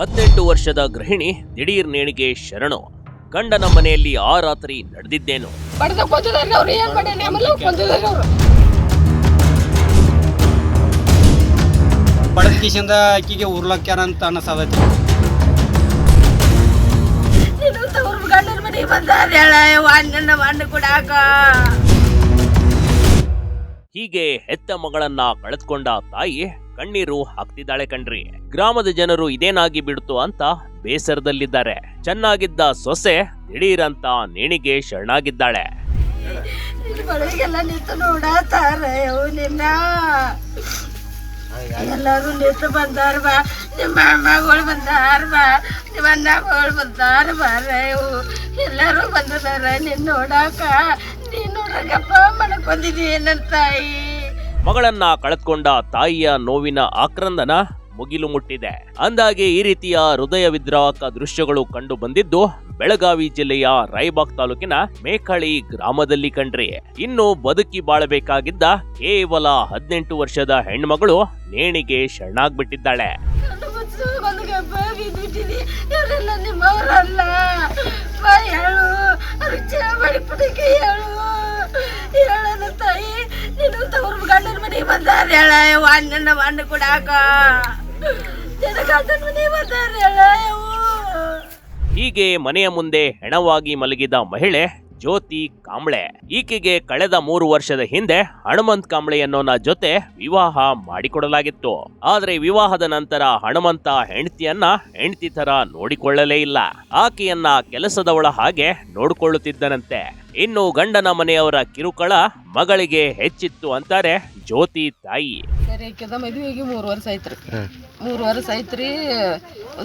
18 ವರ್ಷದ ಗೃಹಿಣಿ ದಿಢೀರ್ ನೇಣಿಗೆ ಶರಣು. ಗಂಡನ ಮನೆಯಲ್ಲಿ ಆ ರಾತ್ರಿ ನಡೆದಿದ್ದೇನು? ಬಡದ ಕಿಶಿಂದ ಅಕ್ಕಿಗೆ ಉರ್ಲಕ್ಕ್ಯಾರ ಅಂತ ಅನಸಾದೈತಿ. ಹೀಗೆ ಹೆತ್ತ ಮಗಳನ್ನ ಕಳೆದುಕೊಂಡ ತಾಯಿ ಕಣ್ಣೀರು ಹಾಕ್ತಿದ್ದಾಳೆ ಕಣ್ರಿ. ಗ್ರಾಮದ ಜನರು ಇದೇನಾಗಿ ಬಿಡ್ತು ಅಂತ ಬೇಸರದಲ್ಲಿದ್ದಾರೆ. ಚೆನ್ನಾಗಿದ್ದ ಸೊಸೆ ದಿಢೀರಂತ ನೇಣಿಗೆ ಶರಣಾಗಿದ್ದಾಳೆ. ಎಲ್ಲರೂ ನಿಂತು ಬಂದಾರ ಬಾ, ನಿಮ್ಮ ಅಮ್ಮಗಳು ಬಂದಾರ ಬಾ, ನಿಮ್ಮ ಅಣ್ಣಗಳು ಬಂದಾರ ಬಾರ, ಎಲ್ಲರೂ ಬಂದಿದಾರ ನಿನ್ನ ನೋಡಾಕ. ನೀನ್ ನೋಡ್ರಗಪ್ಪ ಮನಕ್ ಬಂದಿದ್ದೀ ನನ್ನ ತಾಯಿ. ಮಗಳನ್ನ ಕಳೆದುಕೊಂಡ ತಾಯಿಯ ನೋವಿನ ಆಕ್ರಂದನ ಮುಗಿಲು ಮುಟ್ಟಿದೆ. ಅಂದಾಗೆ ಈ ರೀತಿಯ ಹೃದಯ ವಿದ್ರಾವಕ ದೃಶ್ಯಗಳು ಕಂಡು ಬಂದಿದ್ದು ಬೆಳಗಾವಿ ಜಿಲ್ಲೆಯ ರಾಯಬಾಗ್ ತಾಲೂಕಿನ ಮೇಕಳಿ ಗ್ರಾಮದಲ್ಲಿ ಕಂಡ್ರಿ. ಇನ್ನು ಬದುಕಿ ಬಾಳಬೇಕಾಗಿದ್ದ ಕೇವಲ 18 ವರ್ಷದ ಹೆಣ್ಮಗಳು ನೇಣಿಗೆ ಶರಣಾಗ್ಬಿಟ್ಟಿದ್ದಾಳೆ. ಇವರೆಲ್ಲ ನಿಮ್ಮವರಲ್ಲ, ಹೇಳು ಹೇಳನ ತಾಯಿ. ನೀನು ತವ್ರ ಗಂಡನ ಮನೆಗೆ ಬಂದಾರ ಹೇಳ, ಅಣ್ಣನ ಅಣ್ಣ ಕೊಡಾಕ ಗಂಡನ ಮನೆಗೆ ಬಂದಾರ ಹೇಳ. ಹೀಗೆ ಮನೆಯ ಮುಂದೆ ಹೆಣವಾಗಿ ಮಲಗಿದ ಮಹಿಳೆ ಜ್ಯೋತಿ ಕಾಂಬ್ಳೆ. ಈಕೆಗೆ ಕಳೆದ 3 ವರ್ಷದ ಹಿಂದೆ ಹನುಮಂತ್ ಕಾಂಬ್ಳೆ ಅನ್ನೋನ ಜೊತೆ ವಿವಾಹ ಮಾಡಿಕೊಡಲಾಗಿತ್ತು. ಆದ್ರೆ ವಿವಾಹದ ನಂತರ ಹನುಮಂತ ಹೆಂಡತಿಯನ್ನ ಹೆಂಡತಿ ತರ ನೋಡಿಕೊಳ್ಳಲೇ ಇಲ್ಲ. ಆಕೆಯನ್ನ ಕೆಲಸದವಳ ಹಾಗೆ ನೋಡಿಕೊಳ್ಳುತ್ತಿದ್ದನಂತೆ. ಇನ್ನು ಗಂಡನ ಮನೆಯವರ ಕಿರುಕುಳ ಮಗಳಿಗೆ ಹೆಚ್ಚಿತ್ತು ಅಂತಾರೆ ಜ್ಯೋತಿ ತಾಯಿ. ಸರಿ, ಮದುವೆಗೆ 3 ವರ್ಷ ಆಯ್ತ್ರಿ. 3 ವರ್ಷ ಆಯ್ತ್ರಿ.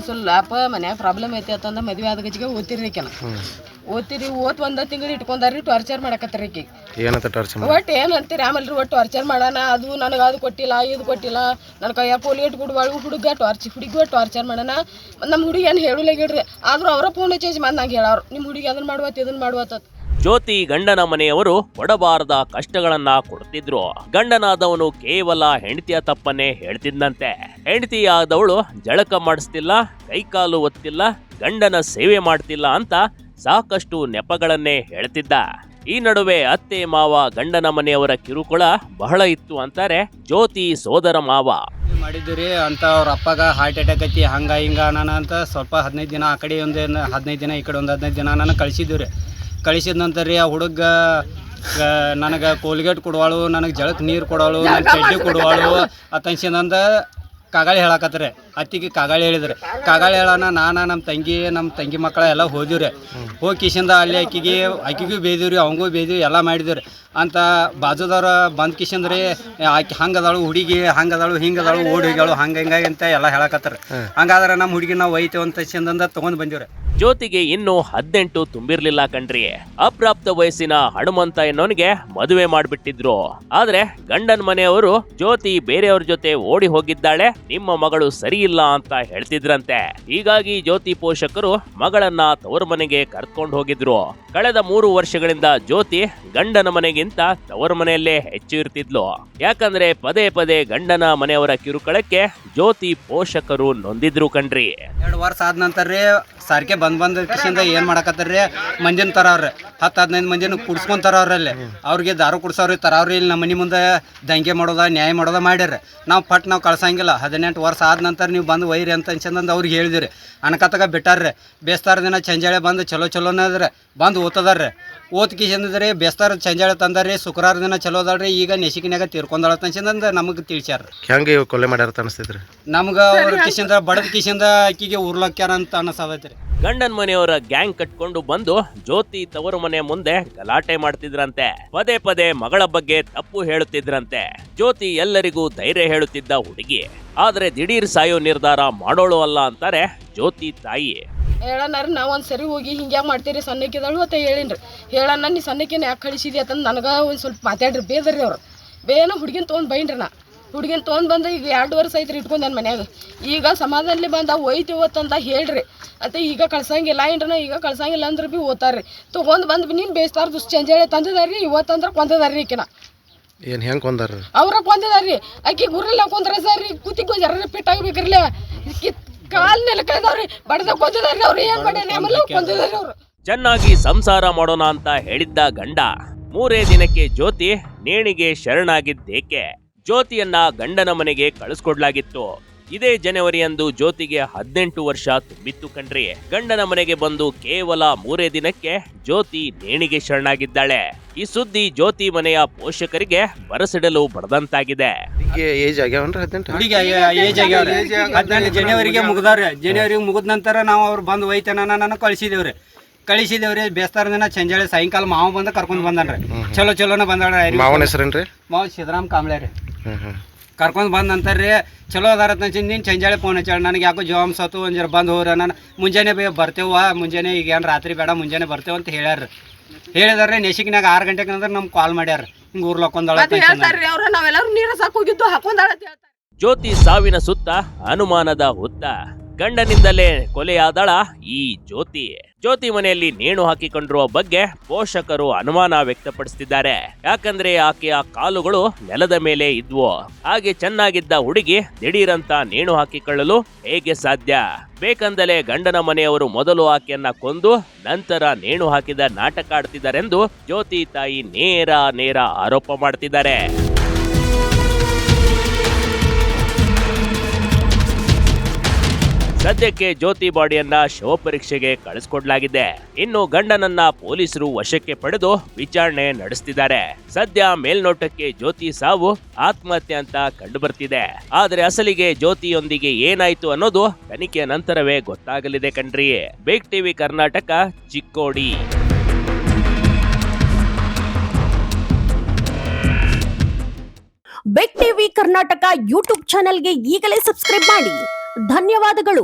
ಸ್ವಲ್ಪ ಮನ್ಯಾಗ ಪ್ರಾಬ್ಲಮ್ ಐತಿ ಅಂತಂದ ಮದ್ವೆ ಆದ ಗಜಿಗೆ ಓದ್ತಿರಿ ಆಕೆನ. ಓದ್ತಿರಿ ಒಂದ ತಿಂಗಳು ಇಟ್ಕೊಂಡಾರಿ ಟಾರ್ಚರ್ ಮಾಡಕತ್ತಾರ ಆಕೆಗೆ. ಒಟ್ಟು ಏನಂತೀರಿ ಆಮೇಲೆ ಒಟ್ಟು ಟಾರ್ಚರ್ ಮಾಡೋಣ, ಅದು ನನಗೆ ಅದು ಕೊಟ್ಟಿಲ್ಲ, ಇದು ಕೊಟ್ಟಿಲ್ಲ, ನನ್ನ ಕೈಯ ಪೋಲಿಯೇಟ್ ಕೊಡುವಾಳು ಹುಡುಗ ಹುಡುಗ ಟಾರ್ಚರ್ ಮಾಡೋಣ. ನಮ್ಮ ಹುಡುಗಿ ಏನು ಹೇಳಲಾಗಿಡ್ರಿ, ಆದ್ರೂ ಅವರ ಫೋನ್ ಚೇಂಜ್ ಮಾಡಿ ನಂಗೆ ಹೇಳೋರು, ನಿಮ್ಮ ಹುಡುಗಿ ಅದನ್ನ ಮಾಡುವತ್ತು ಇದನ್ನ ಮಾಡುವತ್ತ. ಜ್ಯೋತಿ ಗಂಡನ ಮನೆಯವರು ಕೊಡಬಾರದ ಕಷ್ಟಗಳನ್ನ ಕೊಡ್ತಿದ್ರು. ಗಂಡನಾದವನು ಕೇವಲ ಹೆಂಡತಿಯ ತಪ್ಪನ್ನೇ ಹೇಳ್ತಿದ್ದಂತೆ. ಹೆಂಡತಿಯಾದವಳು ಜಳಕ ಮಾಡಿಸ್ತಿಲ್ಲ, ಕೈಕಾಲು ಒತ್ತಿಲ್ಲ, ಗಂಡನ ಸೇವೆ ಮಾಡ್ತಿಲ್ಲ ಅಂತ ಸಾಕಷ್ಟು ನೆಪಗಳನ್ನೇ ಹೇಳ್ತಿದ್ದ. ಈ ನಡುವೆ ಅತ್ತೆ ಮಾವ ಗಂಡನ ಮನೆಯವರ ಕಿರುಕುಳ ಬಹಳ ಇತ್ತು ಅಂತಾರೆ ಜ್ಯೋತಿ ಸೋದರ ಮಾವ. ಮಾಡಿದ್ರಿ ಅಂತ ಅವ್ರ ಅಪ್ಪಗ ಹಾರ್ಟ್ ಅಟ್ಯಾಕ್ ಐತಿ, ಹಂಗ ಹಿಂಗ ಅನ್ನ ಅಂತ ಸ್ವಲ್ಪ 15 ದಿನ ಆ ಕಡೆ ಒಂದು 15 ದಿನ ಈ ಕಡೆ ಒಂದು 15 ದಿನ ನಾನು ಕಳಿಸಿದ್ವಿ. ಕಳಿಸಿದ ನಂತರ ರೀ ಆ ಹುಡುಗ ನನಗೆ ಕೋಲ್ಗೇಟ್ ಕೊಡುವಾಳು, ನನಗೆ ಜಳಕ್ಕೆ ನೀರು ಕೊಡೋಳು, ನನಗೆ ಚಡ್ಡಿ ಕೊಡುವಾಳು ಅತನ್ಸಿದಂದ ಕಾಗಾಳಿ ಹೇಳಕತ್ತಾರೆ. ಅತ್ತಿಗೆ ಕಾಗಾಳಿ ಹೇಳಿದ್ರೆ ಕಾಗಾಳಿ ಹೇಳೋಣ. ನಮ್ಮ ತಂಗಿ ಮಕ್ಕಳ ಎಲ್ಲ ಹೋದಿವ್ರಿ. ಹೋಗಿ ಕಿಶಿಂದ ಅಲ್ಲಿ ಆಕಿಗೂ ಬೇದಿವ್ರಿ, ಅವಂಗೂ ಬೇದಿವಿ, ಎಲ್ಲ ಮಾಡಿದ್ರಿ ಅಂತ ಬಾಜುದವ್ರ ಬಂದ್ ಕಿಶಿಂದ್ರಿ ಆಕಿ ಹಂಗದಾಳು ಹುಡುಗಿ, ಹಂಗದಾಳು ಹಿಂಗದಾಳು ಓಡಿ ಹೋಗ್ಯಾಳು, ಹಂಗ ಅಂತ ಎಲ್ಲ ಹೇಳಕತ್ತಾರೆ. ಹಂಗಾದ್ರೆ ನಮ್ಮ ಹುಡುಗಿ ನಾವು ಒಯ್ತೇವೆ ಅಂತ ಚಂದಂದ ತೊಗೊಂಡು ಬಂದಿವ್ರಿ. ಜ್ಯೋತಿಗೆ ಇನ್ನೂ 18 ತುಂಬಿರ್ಲಿಲ್ಲ ಕಣ್ರಿ. ಅಪ್ರಾಪ್ತ ವಯಸ್ಸಿನ ಹನುಮಂತ ಎನ್ನೋನಿಗೆ ಮದುವೆ ಮಾಡ್ಬಿಟ್ಟಿದ್ರು. ಆದ್ರೆ ಗಂಡನ ಮನೆಯವರು ಜ್ಯೋತಿ ಬೇರೆಯವ್ರ ಜೊತೆ ಓಡಿ ಹೋಗಿದ್ದಾಳೆ, ನಿಮ್ಮ ಮಗಳು ಸರಿ ಇಲ್ಲ ಅಂತ ಹೇಳ್ತಿದ್ರಂತೆ. ಹೀಗಾಗಿ ಜ್ಯೋತಿ ಪೋಷಕರು ಮಗಳನ್ನ ತವರು ಮನೆಗೆ ಕರ್ಕೊಂಡು ಹೋಗಿದ್ರು. ಕಳೆದ 3 ವರ್ಷಗಳಿಂದ ಜ್ಯೋತಿ ಗಂಡನ ಮನೆಗಿಂತ ತವರು ಮನೆಯಲ್ಲೇ ಹೆಚ್ಚು ಇರ್ತಿದ್ಲು. ಯಾಕಂದ್ರೆ ಪದೇ ಪದೇ ಗಂಡನ ಮನೆಯವರ ಕಿರುಕುಳಕ್ಕೆ ಜ್ಯೋತಿ ಪೋಷಕರು ನೊಂದಿದ್ರು ಕಣ್ರಿ. 2 ವರ್ಷ ಆದ ನಂತರ ರೀ ಸಾರಿಗೆ ಬಂದ್ ಕಿಶಿಂದ ಏನು ಮಾಡಕತ್ತಾರ್ರಿ, ಮಂದಿನ ತರವ್ರಿ 10-15 ಮಂದಿನ ಕುಡ್ಸ್ಕೊಂತಾರವ್ರಲ್ಲಿ. ಅವ್ರಿಗೆ ದಾರು ಕುಡ್ಸವ್ರಿ ತರವ್ರಿ. ಇಲ್ಲಿ ನಮ್ಮ ಮನೆ ಮುಂದೆ ದಂಗೆ ಮಾಡೋದ ನ್ಯಾಯ ಮಾಡೋದ ಮಾಡ್ಯಾರ. ನಾವು ಕಳ್ಸಂಗಿಲ್ಲ. 18 ವರ್ಷ ಆದ ನಂತರ ನೀವು ಬಂದು ಒಯ್ರಿ ಅಂತ ಅನ್ಸಂದು ಅವ್ರಿಗೆ ಹೇಳಿದ್ರಿ. ಅನ್ಕತ್ತಾಗ ಬಿಟ್ಟಾರ್ರಿ. ಬೇಸ್ತಾರ ದಿನ ಚಂಜಾಳೆ ಬಂದು ಚಲೋನೇ ಅದ್ರಿ, ಬಂದು ಓದ್ತದಾರ್ರಿ. ಓದ್ ಕಿಶಂದ್ರಿ ಬೇಸ್ತಾರ ಚಂಜಾಳೆ ತಂದಾರ್ರಿ. ಶುಕ್ರವಾರ ದಿನ ಚಲೋ ಅದಾಳ್ರಿ. ಈಗ ನೆಸಿಕಿನಾಗ ತೀರ್ಕೊಂಡಾಳ ಅನ್ಸಂದು ನಮಗೆ ತಿಳಿಸ್ಯಾರ. ಹೆಂಗೆ ಕೊಲೆ ಮಾಡ್ಯಾರ ಅನಿಸ್ತಿದ್ರಿ ನಮ್ಗೆ ಅವ್ರ ಕಿಶಿಂದ ಬಡದ ಕಿಶಿಂದ ಅಕ್ಕಿಗೆ ಉರ್ಲಕ್ಕ್ಯಾರ ಅಂತ ಅನಿಸತೈತ್ರಿ. ಗಂಡನ ಮನೆಯವರ ಗ್ಯಾಂಗ್ ಕಟ್ಕೊಂಡು ಬಂದು ಜ್ಯೋತಿ ತವರು ಮನೆ ಮುಂದೆ ಗಲಾಟೆ ಮಾಡ್ತಿದ್ರಂತೆ. ಪದೇ ಪದೇ ಮಗಳ ಬಗ್ಗೆ ತಪ್ಪು ಹೇಳುತ್ತಿದ್ರಂತೆ. ಜ್ಯೋತಿ ಎಲ್ಲರಿಗೂ ಧೈರ್ಯ ಹೇಳುತ್ತಿದ್ದ ಹುಡುಗಿ, ಆದ್ರೆ ದಿಢೀರ್ ಸಾಯೋ ನಿರ್ಧಾರ ಮಾಡೋಳು ಅಲ್ಲ ಅಂತಾರೆ ಜ್ಯೋತಿ ತಾಯಿ. ಹೇಳನಾರ ನಾವು ಒಂದ್ಸರಿ ಹೋಗಿ ಹಿಂಗ್ಯಾಗ ಮಾಡ್ತೀರಿ ಸಣ್ಣಕ್ಕಿದಳು ಅಂತ ಹೇಳಿನ್ರಿ. ಹೇಳಣ್ಣ ನೀ ಸಣ್ಣಕ್ಕಿನ ಯಾಕೆ ಕಳಿಸಿದಿ ಅಂತಂದು ನನಗೆ ಒಂದು ಸ್ವಲ್ಪ ಮಾತಾಡ್ರಿ ಬೇದ್ರಿ ಅವ್ರು. ಬೇನ ಹುಡುಗಿನ ತೊಗೊಂಡು ಬೈನ್ರಿ. ನಾ ಹುಡುಗಿನ ತೊಗೊಂಡು ಬಂದು ಈಗ 2 ವರ್ಷ ಐತ್ರಿ ಇಟ್ಕೊಂಡು ನನ್ನ ಮನ್ಯಾಗ. ಈಗ ಸಮಾಧಾನದಲ್ಲಿ ಬಂದ ಒಯ್ತೀವತ್ತಂತ ಹೇಳ್ರಿ ಅಂತ. ಈಗ ಕಳ್ಸಂಗಿಲ್ಲ ಏನ್ರ, ಈಗ ಕಳ್ಸಂಗಿಲ್ಲ ಅಂದ್ರೆ ಭೀ ಓದ್ತಾರ್ರಿ. ತೊಗೊಂಡು ಬಂದು ನೀನು ಬೇಸ್ತಾರ ಚಂಜಾಳೆ ತಂದಿದಾರ್ರಿ. ಇವತ್ತಂದ್ರೆ ಕೊಂದದಾರ್ರಿ ಈಕಿನ. ಏನು ಹೆಂಗೆ ಕೊಂದಾರ ಅವ್ರ ಕೊಂದಿದಾರ್ರಿ. ಆಕಿ ಗುರ್ರೆಲ್ಲ ಕೊಂದ್ರ ಸರ್ ಕುತ್ತಿಗೆ ಜರ ಪೆಟ್ಟಾಗಬೇಕ್ರಲ್ಲ. ಕಾಲ್ ನೆಲಕದವ್ರಿ ಬಡದ ಕೊಂದಿದಾರ್ರಿ ಅವ್ರು ಏನ್ ಮಾಡ್ಯಾರ ಆಮೇಲೆ ಕೊಂದಿದಾರ್ರಿ ಅವ್ರು. ಚೆನ್ನಾಗಿ ಸಂಸಾರ ಮಾಡೋಣ ಅಂತ ಹೇಳಿದ್ದ ಗಂಡ 3 ದಿನಕ್ಕೆ ಜ್ಯೋತಿ ನೇಣಿಗೆ ಶರಣಾಗಿದ್ದೇಕೆ? ಜ್ಯೋತಿಯನ್ನ ಗಂಡನ ಮನೆಗೆ ಕಳಿಸ್ಕೊಡ್ಲಾಗಿತ್ತು. ಇದೇ ಜನವರಿಯಂದು ಜ್ಯೋತಿಗೆ 18 ವರ್ಷ ತುಂಬಿತ್ತು ಕಣ್ರಿ. ಗಂಡನ ಮನೆಗೆ ಬಂದು ಕೇವಲ 3 ದಿನಕ್ಕೆ ಜ್ಯೋತಿ ನೇಣಿಗೆ ಶರಣಾಗಿದ್ದಾಳೆ. ಈ ಸುದ್ದಿ ಜ್ಯೋತಿ ಮನೆಯ ಪೋಷಕರಿಗೆ ಬರಸಿಡಲು ಬಡದಂತಾಗಿದೆ. ಈಗ ಏಜ್ ಆಗ್ಯಾವನ್ರಿ 18? ಹುಡುಗಿ ಏಜ್ ಆಗ್ಯಾವ್ರಿ 18 ಜನವರಿಗೆ ಮುಗ್ದಾವ್ರಿ. ಜನವರಿಗೆ ಮುಗಿದ ನಂತರ ನಾವು ಅವ್ರು ಬಂದು ಒಯ್ತಾನ ನಾನು ಕಳಿಸಿದೇವ್ರಿ. ಬೇಸ್ತಾರ ದಿನ ಸಂಜೆ ಸಾಯಂಕಾಲ ಮಾವ ಬಂದು ಕರ್ಕೊಂಡ್ ಬಂದನ್ರಿ. ಚಲೋನ ಬಂದಾಳ್ರಿ. ಮಾವನ ಹೆಸರೇನ್ರಿ? ಮಾವ ಸಿದ್ದರಾಮ್ ಕಾಂಬ್ಳೆ ರೀ. ಹ್ಮ್ ಕರ್ಕೊಂಡು ಬಂದು ಅಂತಾರೆ ರೀ ಚಲೋ ಅದಾರ ನೀನು ಸಂಜಾಳೆ ಫೋನ್ ಹಚ್ಚಾಳ ನನಗೆ ಯಾಕೋ ಜವಾಮ್ ಸತ್ತು ಒಂದು ಜರ ಬಂದು ಹೋಗ್ರ ನಾನು ಮುಂಜಾನೆ ಬರ್ತೇವ ಮುಂಜಾನೆ ಈಗ ಏನು ರಾತ್ರಿ ಬೇಡ ಮುಂಜಾನೆ ಬರ್ತೇವೆ ಅಂತ ಹೇಳ್ಯಾರ. ಹೇಳಿದಾರೆ ನೆಸಿಕ್ನಾಗ 6 ಗಂಟೆಗೆ ಅಂದ್ರೆ ನಮ್ಗೆ ಕಾಲ್ ಮಾಡ್ಯಾರ ಹಿಂಗೆ ಊರ್ಲಕ್ಕೊಂದಾಳ ಹೇಳ್ತಾರ್ರಿ ಅವ್ರ ನಾವೆಲ್ಲರೂ ನೀರ ಸಾಕು ಹೋಗಿದ್ದು ಹಾಕೊಂಡಾಳ ಅಂತ ಹೇಳ್ತಾರೆ. ಜ್ಯೋತಿ ಸಾವಿನ ಸುತ್ತ ಅನುಮಾನದ ಹುತ್ತ. ಗಂಡನಿಂದಲೇ ಕೊಲೆಯಾದಳ ಈ ಜ್ಯೋತಿ ಮನೆಯಲ್ಲಿ ನೇಣು ಹಾಕಿಕೊಂಡಿರುವ ಬಗ್ಗೆ ಪೋಷಕರು ಅನುಮಾನ ವ್ಯಕ್ತಪಡಿಸುತ್ತಿದ್ದಾರೆ. ಯಾಕಂದ್ರೆ ಆಕೆಯ ಕಾಲುಗಳು ನೆಲದ ಮೇಲೆ ಇದ್ವು. ಹಾಗೆ ಚೆನ್ನಾಗಿದ್ದ ಹುಡುಗಿ ದಿಢೀರಂತ ನೇಣು ಹಾಕಿಕೊಳ್ಳಲು ಹೇಗೆ ಸಾಧ್ಯ? ಬೇಕಂದಲೇ ಗಂಡನ ಮನೆಯವರು ಮೊದಲು ಆಕೆಯನ್ನ ಕೊಂದು ನಂತರ ನೇಣು ಹಾಕಿದ ನಾಟಕ ಆಡ್ತಿದ್ದಾರೆಂದು ಜ್ಯೋತಿ ತಾಯಿ ನೇರ ಆರೋಪ ಮಾಡ್ತಿದ್ದಾರೆ. ಸದ್ಯಕ್ಕೆ ಜ್ಯೋತಿ ಬಾಡಿಯನ್ನ ಶವ ಪರೀಕ್ಷೆಗೆ ಕಳಿಸ್ಕೊಡ್ಲಾಗಿದೆ. ಇನ್ನು ಗಂಡನನ್ನ ಪೊಲೀಸರು ವಶಕ್ಕೆ ಪಡೆದು ವಿಚಾರಣೆ ನಡೆಸ್ತಿದ್ದಾರೆ. ಸದ್ಯ ಮೇಲ್ನೋಟಕ್ಕೆ ಜ್ಯೋತಿ ಸಾವು ಆತ್ಮಹತ್ಯೆ ಅಂತ ಕಂಡು ಬರ್ತಿದೆ. ಆದ್ರೆ ಅಸಲಿಗೆ ಜ್ಯೋತಿಯೊಂದಿಗೆ ಏನಾಯ್ತು ಅನ್ನೋದು ತನಿಖೆಯ ನಂತರವೇ ಗೊತ್ತಾಗಲಿದೆ ಕಣ್ರಿ. Big TV Karnataka, Chikkodi. Big TV Karnataka YouTube ಚಾನೆಲ್ಗೆ ಈಗಲೇ ಸಬ್ಸ್ಕ್ರೈಬ್ ಮಾಡಿ. ಧನ್ಯವಾದಗಳು.